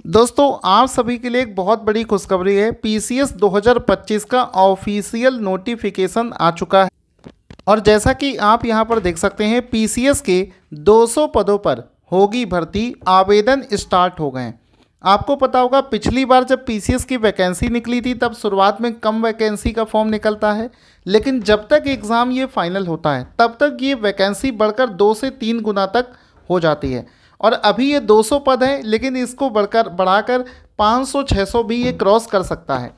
दोस्तों आप सभी के लिए एक बहुत बड़ी खुशखबरी है। पीसीएस 2025 का ऑफिशियल नोटिफिकेशन आ चुका है और जैसा कि आप यहां पर देख सकते हैं पीसीएस के 200 पदों पर होगी भर्ती। आवेदन स्टार्ट हो गए हैं। आपको पता होगा पिछली बार जब पीसीएस की वैकेंसी निकली थी तब शुरुआत में कम वैकेंसी का फॉर्म निकलता है, लेकिन जब तक एग्ज़ाम ये फाइनल होता है तब तक ये वैकेंसी बढ़कर 2 से 3 गुना तक हो जाती है। और अभी ये 200 पद हैं, लेकिन इसको बढ़ाकर 500-600 भी ये क्रॉस कर सकता है।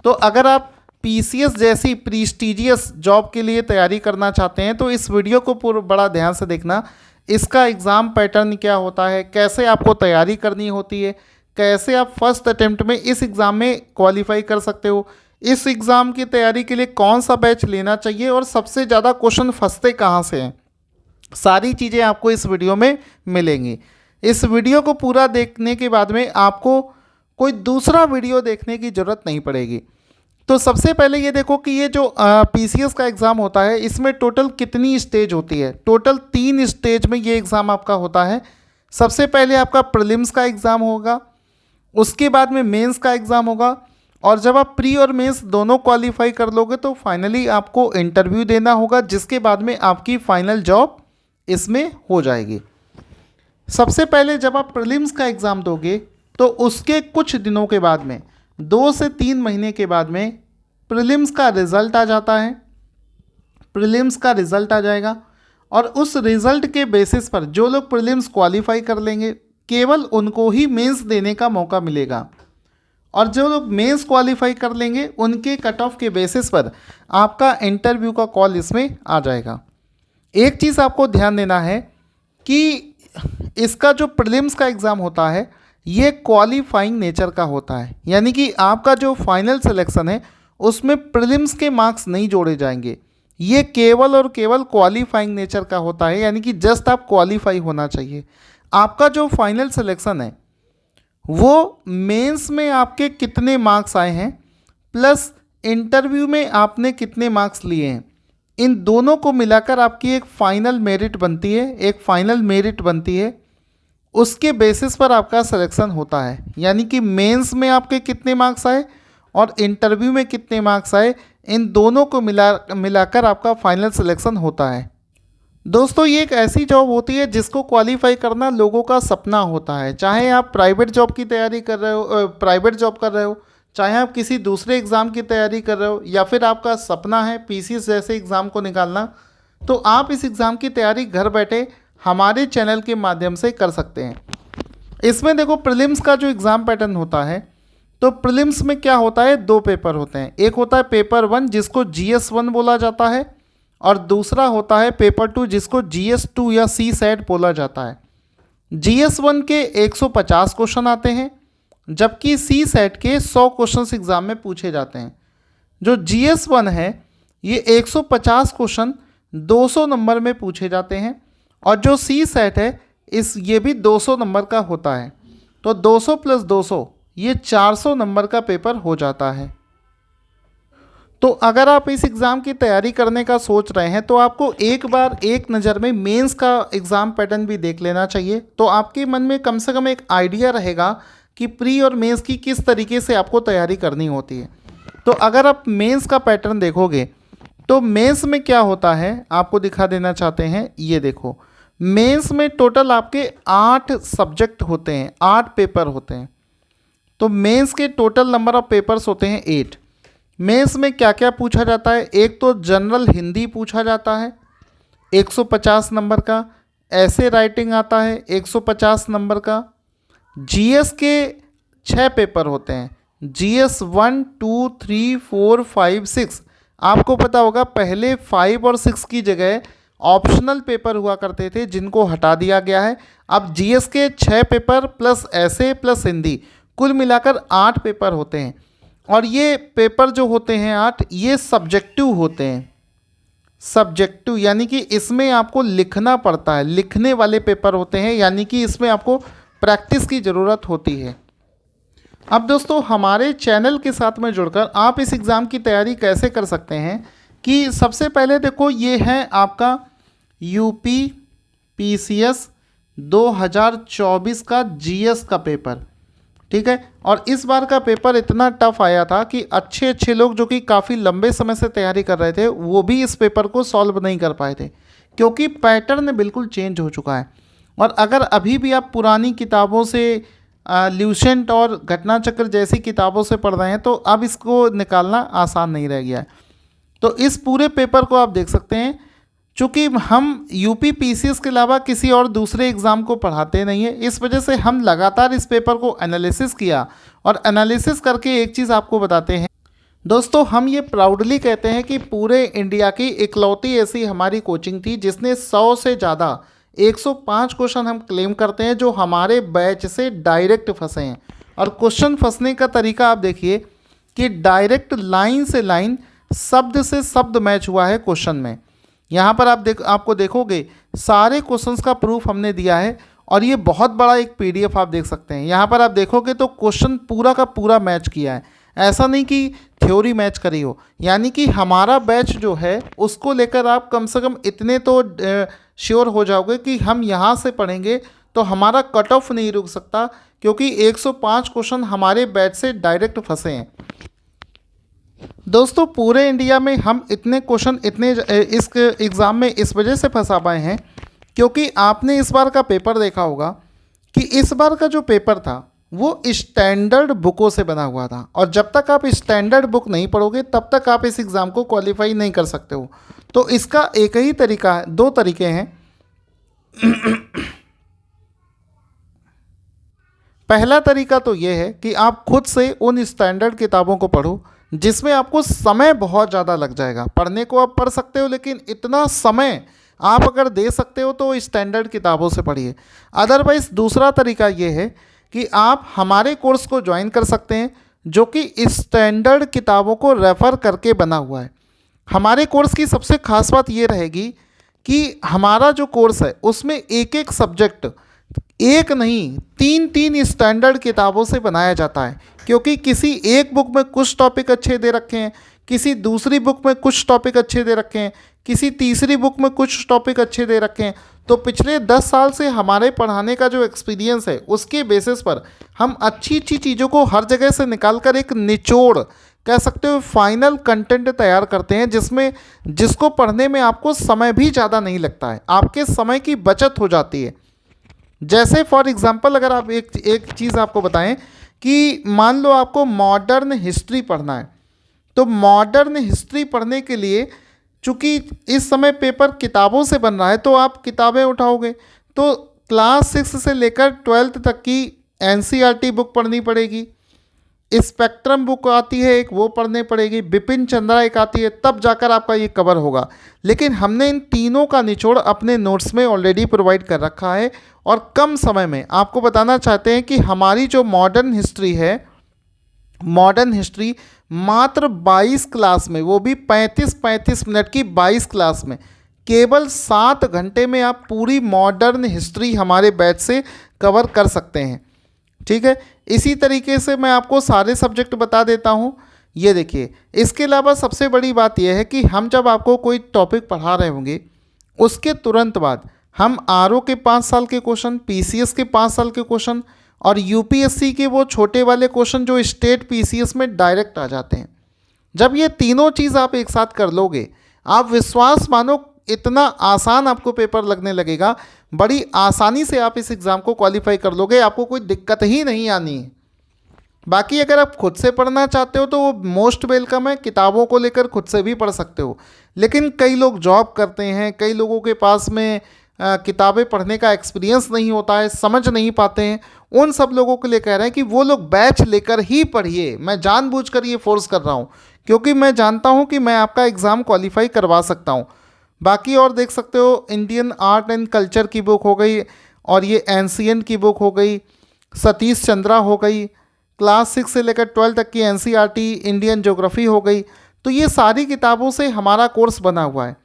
तो अगर आप पीसीएस जैसी प्रीस्टिजियस जॉब के लिए तैयारी करना चाहते हैं तो इस वीडियो को पूरा बड़ा ध्यान से देखना। इसका एग्ज़ाम पैटर्न क्या होता है, कैसे आपको तैयारी करनी होती है, कैसे आप फर्स्ट अटेम्प्ट में इस एग्ज़ाम में क्वालिफाई कर सकते हो, इस एग्ज़ाम की तैयारी के लिए कौन सा बैच लेना चाहिए और सबसे ज़्यादा क्वेश्चन फंसते कहाँ से हैं, सारी चीज़ें आपको इस वीडियो में मिलेंगी। इस वीडियो को पूरा देखने के बाद में आपको कोई दूसरा वीडियो देखने की ज़रूरत नहीं पड़ेगी। तो सबसे पहले ये देखो कि ये जो पीसीएस का एग्ज़ाम होता है इसमें टोटल कितनी स्टेज होती है। टोटल 3 स्टेज में ये एग्ज़ाम आपका होता है। सबसे पहले आपका प्रीलिम्स का एग्ज़ाम होगा, उसके बाद में मेंस का एग्ज़ाम होगा, और जब आप प्री और मेंस दोनों क्वालिफाई कर लोगे तो फाइनली आपको इंटरव्यू देना होगा, जिसके बाद में आपकी फाइनल जॉब इसमें हो जाएगी। सबसे पहले जब आप प्रीलिम्स का एग्ज़ाम दोगे तो उसके कुछ दिनों के बाद में 2 से 3 महीने के बाद में प्रीलिम्स का रिज़ल्ट आ जाता है। प्रीलिम्स का रिज़ल्ट आ जाएगा और उस रिज़ल्ट के बेसिस पर जो लोग प्रीलिम्स क्वालिफाई कर लेंगे केवल उनको ही मेंस देने का मौका मिलेगा, और जो लोग मेंस क्वालिफाई कर लेंगे उनके कट ऑफ के बेसिस पर आपका इंटरव्यू का कॉल इसमें आ जाएगा। एक चीज़ आपको ध्यान देना है कि इसका जो प्रीलिम्स का एग्ज़ाम होता है ये क्वालिफाइंग नेचर का होता है, यानी कि आपका जो फाइनल सिलेक्शन है उसमें प्रीलिम्स के मार्क्स नहीं जोड़े जाएंगे। ये केवल और केवल क्वालिफाइंग नेचर का होता है, यानी कि जस्ट आप क्वालिफाई होना चाहिए। आपका जो फाइनल सिलेक्शन है वो मेंस में आपके कितने मार्क्स आए हैं प्लस इंटरव्यू में आपने कितने मार्क्स लिए हैं, इन दोनों को मिलाकर आपकी एक फ़ाइनल मेरिट बनती है। एक फ़ाइनल मेरिट बनती है, उसके बेसिस पर आपका सिलेक्शन होता है। यानी कि मेंस में आपके कितने मार्क्स आए और इंटरव्यू में कितने मार्क्स आए, इन दोनों को मिलाकर आपका फाइनल सिलेक्शन होता है। दोस्तों ये एक ऐसी जॉब होती है जिसको क्वालिफाई करना लोगों का सपना होता है। चाहे आप प्राइवेट जॉब की तैयारी कर रहे हो, प्राइवेट जॉब कर रहे हो, चाहे आप किसी दूसरे एग्ज़ाम की तैयारी कर रहे हो, या फिर आपका सपना है पीसीएस जैसे एग्ज़ाम को निकालना, तो आप इस एग्ज़ाम की तैयारी घर बैठे हमारे चैनल के माध्यम से कर सकते हैं। इसमें देखो प्रीलिम्स का जो एग्ज़ाम पैटर्न होता है, तो प्रीलिम्स में क्या होता है, 2 पेपर होते हैं। एक होता है पेपर 1 जिसको GS1 बोला जाता है, और दूसरा होता है पेपर 2 जिसको GS2 या CSAT बोला जाता है। GS1 के 150 क्वेश्चन आते हैं, जबकि CSAT के 100 क्वेश्चन एग्ज़ाम में पूछे जाते हैं। जो GS1 है ये 150 क्वेश्चन 200 नंबर में पूछे जाते हैं, और जो CSAT है ये भी 200 नंबर का होता है। तो 200 + 200 ये 400 नंबर का पेपर हो जाता है। तो अगर आप इस एग्ज़ाम की तैयारी करने का सोच रहे हैं तो आपको एक बार एक नज़र में मेंस का एग्ज़ाम पैटर्न भी देख लेना चाहिए, तो आपके मन में कम से कम एक आइडिया रहेगा कि प्री और मेंस की किस तरीके से आपको तैयारी करनी होती है। तो अगर आप मेंस का पैटर्न देखोगे तो मेंस में क्या होता है आपको दिखा देना चाहते हैं। ये देखो, मेंस में टोटल आपके 8 सब्जेक्ट होते हैं, 8 पेपर होते हैं। तो मेंस के टोटल नंबर ऑफ पेपर्स होते हैं 8। मेंस में क्या क्या पूछा जाता है, एक तो जनरल हिंदी पूछा जाता है 150 नंबर का, ऐसे राइटिंग आता है 150 नंबर का। जीएस के 6 पेपर होते हैं, GS 1, 2, 3, 4, 5, 6। आपको पता होगा पहले 5 और 6 की जगह ऑप्शनल पेपर हुआ करते थे जिनको हटा दिया गया है। अब GS के 6 पेपर प्लस ऐसे प्लस हिंदी कुल मिलाकर 8 पेपर होते हैं, और ये पेपर जो होते हैं 8 ये सब्जेक्टिव होते हैं। सब्जेक्टिव यानी कि इसमें आपको लिखना पड़ता है, लिखने वाले पेपर होते हैं, यानी कि इसमें आपको प्रैक्टिस की ज़रूरत होती है। अब दोस्तों हमारे चैनल के साथ में जुड़कर आप इस एग्ज़ाम की तैयारी कैसे कर सकते हैं कि सबसे पहले देखो ये है आपका यूपी PCS 2024 का GS का पेपर। ठीक है। और इस बार का पेपर इतना टफ आया था कि अच्छे अच्छे लोग जो कि काफ़ी लंबे समय से तैयारी कर रहे थे वो भी इस पेपर को सॉल्व नहीं कर पाए थे, क्योंकि पैटर्न बिल्कुल चेंज हो चुका है। और अगर अभी भी आप पुरानी किताबों से ल्यूसेंट और घटना चक्र जैसी किताबों से पढ़ रहे हैं तो अब इसको निकालना आसान नहीं रह गया है। तो इस पूरे पेपर को आप देख सकते हैं, चूँकि हम यूपी पीसीएस के अलावा किसी और दूसरे एग्ज़ाम को पढ़ाते नहीं हैं, इस वजह से हम लगातार इस पेपर को एनालिसिस किया और एनालिसिस करके एक चीज़ आपको बताते हैं दोस्तों। हम ये प्राउडली कहते हैं कि पूरे इंडिया की इकलौती ऐसी हमारी कोचिंग थी जिसने 100 से ज़्यादा 105 क्वेश्चन हम क्लेम करते हैं जो हमारे बैच से डायरेक्ट फंसे हैं। और क्वेश्चन फंसने का तरीका आप देखिए कि डायरेक्ट लाइन से लाइन, शब्द से शब्द मैच हुआ है क्वेश्चन में। यहाँ पर आपको देखोगे सारे क्वेश्चंस का प्रूफ हमने दिया है और ये बहुत बड़ा एक पीडीएफ आप देख सकते हैं। यहाँ पर आप देखोगे तो क्वेश्चन पूरा का पूरा मैच किया है, ऐसा नहीं कि थ्योरी मैच करी हो। यानी कि हमारा बैच जो है उसको लेकर आप कम से कम इतने तो श्योर हो जाओगे कि हम यहाँ से पढ़ेंगे तो हमारा कट ऑफ नहीं रुक सकता, क्योंकि 105 क्वेश्चन हमारे बैच से डायरेक्ट फंसे हैं। दोस्तों पूरे इंडिया में हम इतने क्वेश्चन इस एग्ज़ाम में इस वजह से फंसा पाए हैं क्योंकि आपने इस बार का पेपर देखा होगा कि इस बार का जो पेपर था वो स्टैंडर्ड बुकों से बना हुआ था, और जब तक आप स्टैंडर्ड बुक नहीं पढ़ोगे तब तक आप इस एग्ज़ाम को क्वालिफाई नहीं कर सकते हो। तो इसका एक ही तरीका है, दो तरीके हैं। पहला तरीका तो ये है कि आप खुद से उन स्टैंडर्ड किताबों को पढ़ो जिसमें आपको समय बहुत ज़्यादा लग जाएगा। पढ़ने को आप पढ़ सकते हो, लेकिन इतना समय आप अगर दे सकते हो तो स्टैंडर्ड किताबों से पढ़िए। अदरवाइज़ दूसरा तरीका ये है कि आप हमारे कोर्स को ज्वाइन कर सकते हैं जो कि स्टैंडर्ड किताबों को रेफ़र करके बना हुआ है। हमारे कोर्स की सबसे खास बात ये रहेगी कि हमारा जो कोर्स है उसमें एक एक सब्जेक्ट एक नहीं 3-3 स्टैंडर्ड किताबों से बनाया जाता है, क्योंकि किसी एक बुक में कुछ टॉपिक अच्छे दे रखे हैं, किसी दूसरी बुक में कुछ टॉपिक अच्छे दे रखे हैं, किसी तीसरी बुक में कुछ टॉपिक अच्छे दे रखे हैं। तो पिछले 10 साल से हमारे पढ़ाने का जो एक्सपीरियंस है उसके बेसिस पर हम अच्छी अच्छी चीज़ों को हर जगह से निकाल कर एक निचोड़ कह सकते हो फाइनल कंटेंट तैयार करते हैं, जिसको पढ़ने में आपको समय भी ज़्यादा नहीं लगता है, आपके समय की बचत हो जाती है। जैसे फॉर एग्ज़ाम्पल अगर आप एक चीज़ आपको बताएं कि मान लो आपको मॉडर्न हिस्ट्री पढ़ना है, तो मॉडर्न हिस्ट्री पढ़ने के लिए चूँकि इस समय पेपर किताबों से बन रहा है तो आप किताबें उठाओगे तो क्लास 6 से लेकर 12th तक की एनसीईआरटी बुक पढ़नी पड़ेगी, स्पेक्ट्रम बुक आती है एक, वो पढ़नी पड़ेगी, बिपिन चंद्रा एक आती है, तब जाकर आपका ये कवर होगा। लेकिन हमने इन तीनों का निचोड़ अपने नोट्स में ऑलरेडी प्रोवाइड कर रखा है और कम समय में आपको बताना चाहते हैं कि हमारी जो मॉडर्न हिस्ट्री है, मॉडर्न हिस्ट्री मात्र 22 क्लास में, वो भी 35-35 मिनट की 22 क्लास में, केवल 7 घंटे में आप पूरी मॉडर्न हिस्ट्री हमारे बैच से कवर कर सकते हैं। ठीक है, इसी तरीके से मैं आपको सारे सब्जेक्ट बता देता हूँ। ये देखिए, इसके अलावा सबसे बड़ी बात यह है कि हम जब आपको कोई टॉपिक पढ़ा रहे होंगे उसके तुरंत बाद हम आरओ के 5 साल के क्वेश्चन, पीसीएस के 5 साल के क्वेश्चन और यूपीएससी के वो छोटे वाले क्वेश्चन जो स्टेट पीसीएस में डायरेक्ट आ जाते हैं, जब ये तीनों चीज़ आप एक साथ कर लोगे, आप विश्वास मानो इतना आसान आपको पेपर लगने लगेगा, बड़ी आसानी से आप इस एग्ज़ाम को क्वालिफाई कर लोगे, आपको कोई दिक्कत ही नहीं आनी है। बाकी अगर आप खुद से पढ़ना चाहते हो तो वो मोस्ट वेलकम है, किताबों को लेकर खुद से भी पढ़ सकते हो। लेकिन कई लोग जॉब करते हैं, कई लोगों के पास में किताबें पढ़ने का एक्सपीरियंस नहीं होता है, समझ नहीं पाते हैं, उन सब लोगों के लिए कह रहे हैं कि वो लोग बैच लेकर ही पढ़िए। मैं जानबूझकर ये फोर्स कर रहा हूँ क्योंकि मैं जानता हूँ कि मैं आपका एग्ज़ाम क्वालिफाई करवा सकता हूँ। बाकी और देख सकते हो, इंडियन आर्ट एंड कल्चर की बुक हो गई और ये एनसीएन की बुक हो गई, सतीश चंद्रा हो गई, क्लास 6 से लेकर 12 तक की एनसीईआरटी, इंडियन ज्योग्राफी हो गई। तो ये सारी किताबों से हमारा कोर्स बना हुआ है।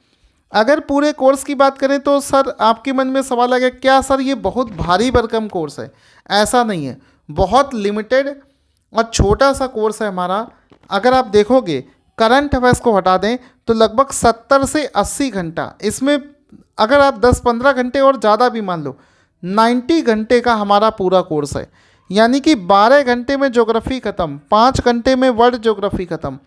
अगर पूरे कोर्स की बात करें तो सर आपके मन में सवाल आ गया, क्या सर ये बहुत भारी भरकम कोर्स है? ऐसा नहीं है, बहुत लिमिटेड और छोटा सा कोर्स है हमारा। अगर आप देखोगे करंट अफेयर्स को हटा दें तो लगभग 70 से 80 घंटा, इसमें अगर आप 10-15 घंटे और ज़्यादा भी मान लो, 90 घंटे का हमारा पूरा कोर्स है। यानी कि 12 घंटे में ज्योग्राफी ख़त्म, 5 घंटे में वर्ल्ड ज्योग्राफी ख़त्म।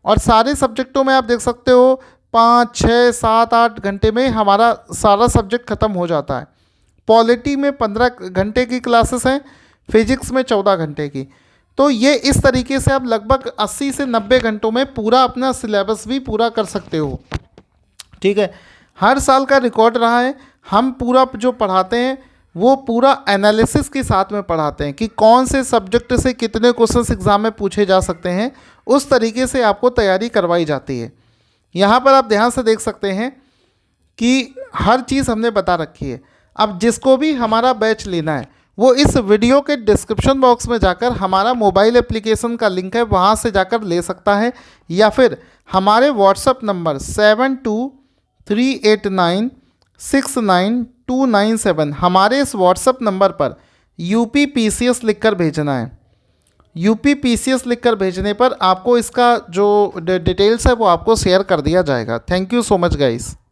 और सारे सब्जेक्टों में आप देख सकते हो 5, 6, 7, 8 घंटे में हमारा सारा सब्जेक्ट ख़त्म हो जाता है। पॉलिटी में 15 घंटे की क्लासेस हैं, फिजिक्स में 14 घंटे की। तो ये इस तरीके से आप लगभग 80 से 90 घंटों में पूरा अपना सिलेबस भी पूरा कर सकते हो। ठीक है, हर साल का रिकॉर्ड रहा है। हम पूरा जो पढ़ाते हैं वो पूरा एनालिसिस के साथ में पढ़ाते हैं कि कौन से सब्जेक्ट से कितने क्वेश्चंस एग्जाम में पूछे जा सकते हैं, उस तरीके से आपको तैयारी करवाई जाती है। यहाँ पर आप ध्यान से देख सकते हैं कि हर चीज़ हमने बता रखी है। अब जिसको भी हमारा बैच लेना है वो इस वीडियो के डिस्क्रिप्शन बॉक्स में जाकर हमारा मोबाइल एप्लीकेशन का लिंक है, वहाँ से जाकर ले सकता है, या फिर हमारे व्हाट्सएप नंबर 7238969297 हमारे इस व्हाट्सएप नंबर पर यूपी पीसीएस लिखकर भेजना है। यूपी पीसीएस लिखकर भेजने पर आपको इसका जो डिटेल्स है वो आपको शेयर कर दिया जाएगा। Thank you so much guys.